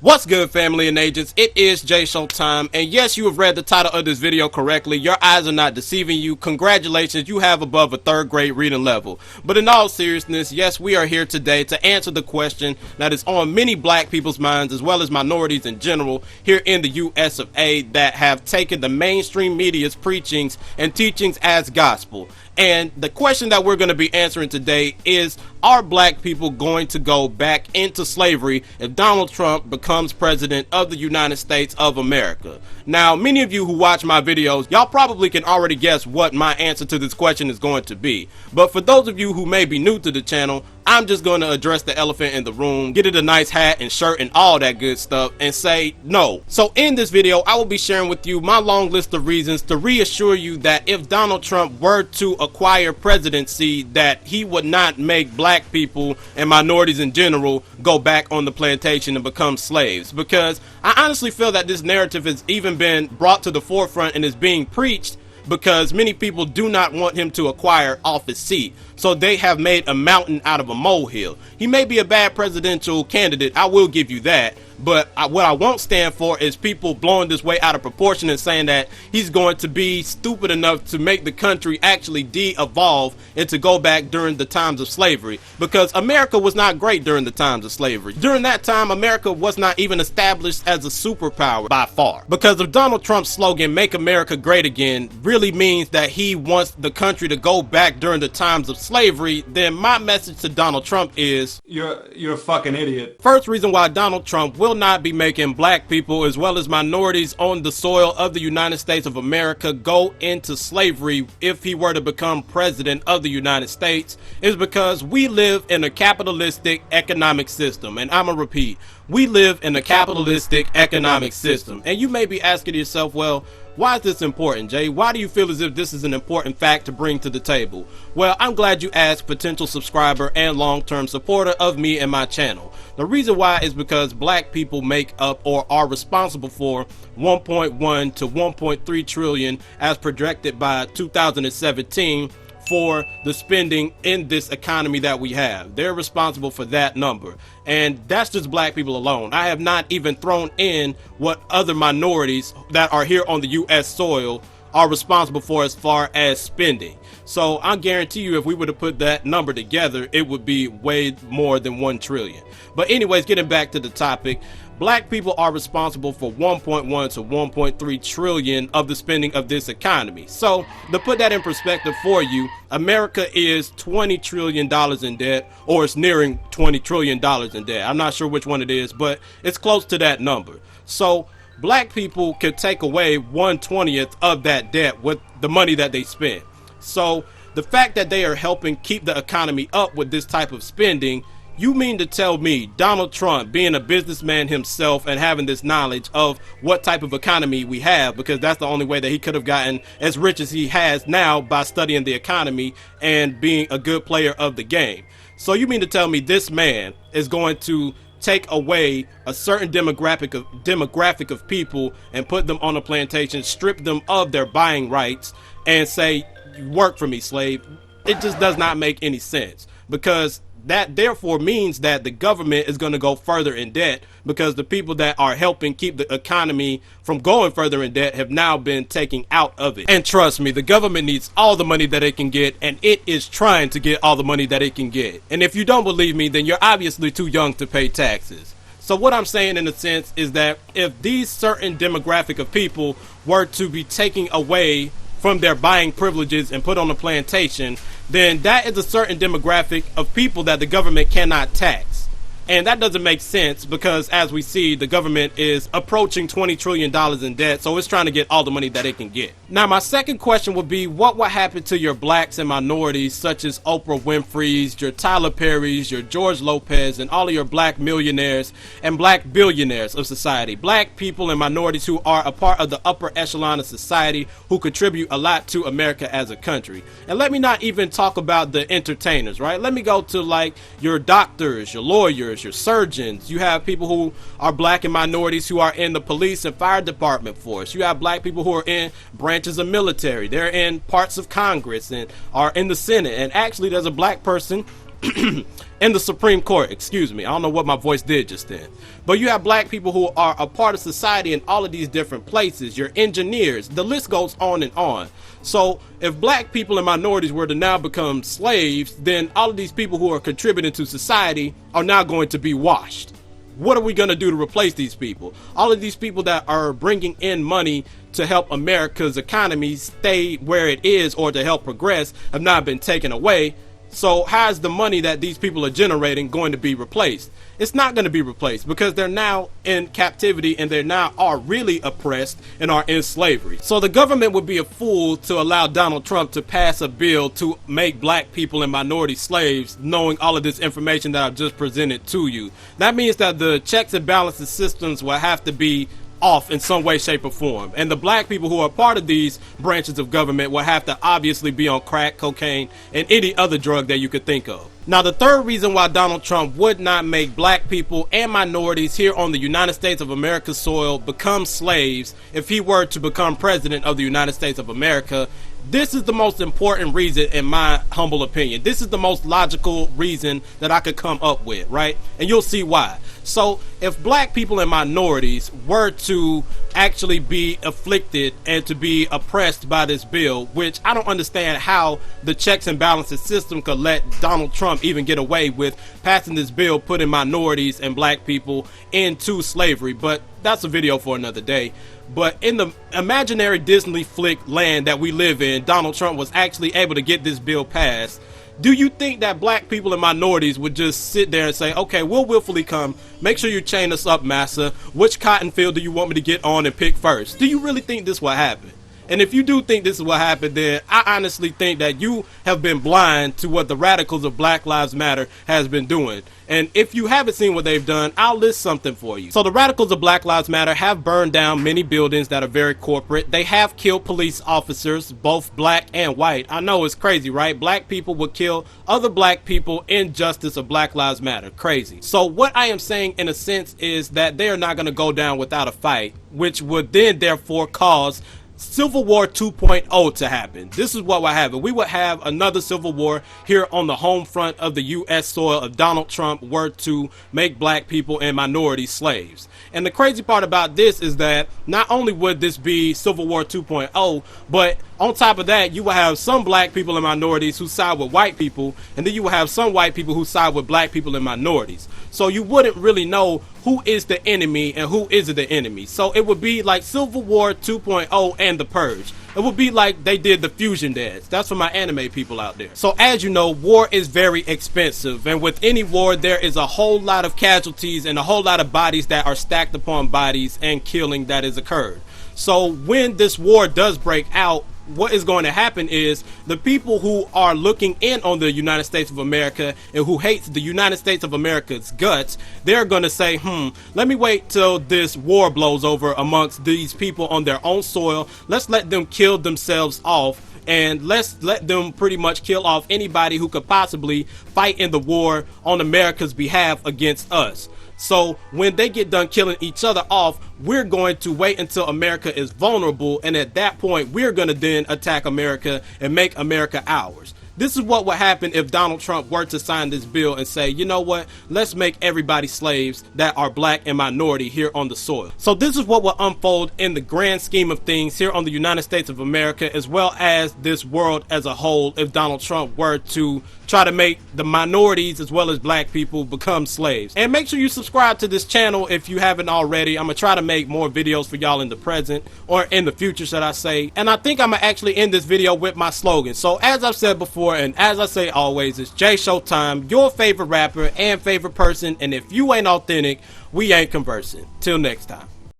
What's good, family and agents? It is SHOWTIME, and yes, you have read the title of this video correctly. Your eyes are not deceiving you. Congratulations, you have above a third grade reading level. But in all seriousness, yes, we are here today to answer the question that is on many black people's minds, as well as minorities in general, here in the US of A, that have taken the mainstream media's preachings and teachings as gospel. And the question that we're going to be answering today is, are black people going to go back into slavery if Donald Trump becomes president of the United States of America? Now, many of you who watch my videos, y'all probably can already guess what my answer to this question is going to be. But for those of you who may be new to the channel, I'm just going to address the elephant in the room, get it a nice hat and shirt and all that good stuff, and say no. So in this video, I will be sharing with you my long list of reasons to reassure you that if Donald Trump were to acquire presidency, that he would not make black people and minorities in general go back on the plantation and become slaves. Because I honestly feel that this narrative has even been brought to the forefront and is being preached because many people do not want him to acquire office seat. So they have made a mountain out of a molehill. He may be a bad presidential candidate, I will give you that. But what I won't stand for is people blowing this way out of proportion and saying that he's going to be stupid enough to make the country actually de-evolve and to go back during the times of slavery. Because America was not great during the times of slavery. During that time, America was not even established as a superpower by far. Because if Donald Trump's slogan, "Make America Great Again," really means that he wants the country to go back during the times of slavery, then my message to Donald Trump is, You're a fucking idiot. First reason why Donald Trump will not be making black people as well as minorities on the soil of the United States of America go into slavery if he were to become president of the United States is because we live in a capitalistic economic system. And I'm gonna repeat, we live in a capitalistic economic system. And you may be asking yourself, well, why is this important, Jay? Why do you feel as if this is an important fact to bring to the table? Well, I'm glad you asked, potential subscriber and long-term supporter of me and my channel. The reason why is because black people make up or are responsible for 1.1 to 1.3 trillion as projected by 2017 for the spending in this economy that we have. They're responsible for that number. And that's just black people alone. I have not even thrown in what other minorities that are here on the US soil are responsible for as far as spending. So I guarantee you if we were to put that number together, it would be way more than 1 trillion. But anyways, getting back to the topic, black people are responsible for 1.1 to 1.3 trillion of the spending of this economy. So to put that in perspective for you, America is $20 trillion in debt, or it's nearing $20 trillion in debt. I'm not sure which one it is, but it's close to that number. So black people could take away 1/20th of that debt with the money that they spend. So the fact that they are helping keep the economy up with this type of spending, you mean to tell me Donald Trump, being a businessman himself and having this knowledge of what type of economy we have, because that's the only way that he could have gotten as rich as he has now, by studying the economy and being a good player of the game. So you mean to tell me this man is going to take away a certain demographic of people and put them on a plantation, strip them of their buying rights, and say, "Work for me, slave"? It just does not make any sense, because that therefore means that the government is going to go further in debt, because the people that are helping keep the economy from going further in debt have now been taken out of it. And trust me, the government needs all the money that it can get, and it is trying to get all the money that it can get. And if you don't believe me, then you're obviously too young to pay taxes. So what I'm saying in a sense is that if these certain demographic of people were to be taken away from their buying privileges and put on a plantation, then that is a certain demographic of people that the government cannot tax. And that doesn't make sense, because as we see, the government is approaching $20 trillion in debt, so it's trying to get all the money that it can get. Now, my second question would be, what would happen to your blacks and minorities, such as Oprah Winfrey's, your Tyler Perry's, your George Lopez, and all of your black millionaires and black billionaires of society? Black people and minorities who are a part of the upper echelon of society, who contribute a lot to America as a country. And let me not even talk about the entertainers, right? Let me go to like your doctors, your lawyers, your surgeons. You have people who are black and minorities who are in the police and fire department force. You have black people who are in branches of military. They're in parts of Congress and are in the Senate. And actually there's a black person in the Supreme Court, excuse me. I don't know what my voice did just then. But you have black people who are a part of society in all of these different places. You're engineers. The list goes on and on. So if black people and minorities were to now become slaves, then all of these people who are contributing to society are now going to be washed. What are we going to do to replace these people? All of these people that are bringing in money to help America's economy stay where it is or to help progress have not been taken away. So how's the money that these people are generating going to be replaced? It's not going to be replaced because they're now in captivity and they now are really oppressed and are in slavery. So the government would be a fool to allow Donald Trump to pass a bill to make black people and minority slaves, knowing all of this information that I've just presented to you. That means that the checks and balances systems will have to be off in some way, shape, or form. And the black people who are part of these branches of government will have to obviously be on crack, cocaine, and any other drug that you could think of. Now, the third reason why Donald Trump would not make black people and minorities here on the United States of America's soil become slaves if he were to become president of the United States of America, this is the most important reason in my humble opinion. This is the most logical reason that I could come up with, right? And you'll see why. So if black people and minorities were to actually be afflicted and to be oppressed by this bill, which I don't understand how the checks and balances system could let Donald Trump even get away with passing this bill putting minorities and black people into slavery, but that's a video for another day. But in the imaginary Disney flick land that we live in, Donald Trump was actually able to get this bill passed. Do you think that black people and minorities would just sit there and say, okay, we'll willfully come, make sure you chain us up, massa. Which cotton field do you want me to get on and pick first? Do you really think this will happen? And if you do think this is what happened, then I honestly think that you have been blind to what the radicals of Black Lives Matter has been doing. And if you haven't seen what they've done, I'll list something for you. So the radicals of Black Lives Matter have burned down many buildings that are very corporate. They have killed police officers, both black and white. I know it's crazy, right? Black people would kill other black people in justice of Black Lives Matter. Crazy. So what I am saying in a sense is that they are not going to go down without a fight, which would then therefore cause Civil War 2.0 to happen. This is what would happen. We would have another civil war here on the home front of the U.S. soil if Donald Trump were to make black people and minorities slaves. And the crazy part about this is that not only would this be Civil War 2.0, but on top of that, you will have some black people and minorities who side with white people, and then you will have some white people who side with black people and minorities. So you wouldn't really know who is the enemy and who isn't the enemy. So it would be like Civil War 2.0 and The Purge. It would be like they did the fusion dance. That's for my anime people out there. So as you know, war is very expensive, and with any war there is a whole lot of casualties and a whole lot of bodies that are stacked upon bodies and killing that has occurred. So when this war does break out, what is going to happen is the people who are looking in on the United States of America and who hates the United States of America's guts, they're going to say, let me wait till this war blows over amongst these people on their own soil. Let's let them kill themselves off, and let's let them pretty much kill off anybody who could possibly fight in the war on America's behalf against us. So when they get done killing each other off, we're going to wait until America is vulnerable, and at that point we're going to then attack America and make America ours. This is what would happen if Donald Trump were to sign this bill and say, you know what, let's make everybody slaves that are black and minority here on the soil. So this is what will unfold in the grand scheme of things here on the United States of America, as well as this world as a whole, if Donald Trump were to try to make the minorities as well as black people become slaves. And make sure you subscribe to this channel if you haven't already. I'm gonna try to make more videos for y'all in the present, or in the future should I say. And I think I'm gonna actually end this video with my slogan. So as I've said before, and as I say always, it's SHOWTIME, your favorite rapper and favorite person, and if you ain't authentic, we ain't conversing. Till next time.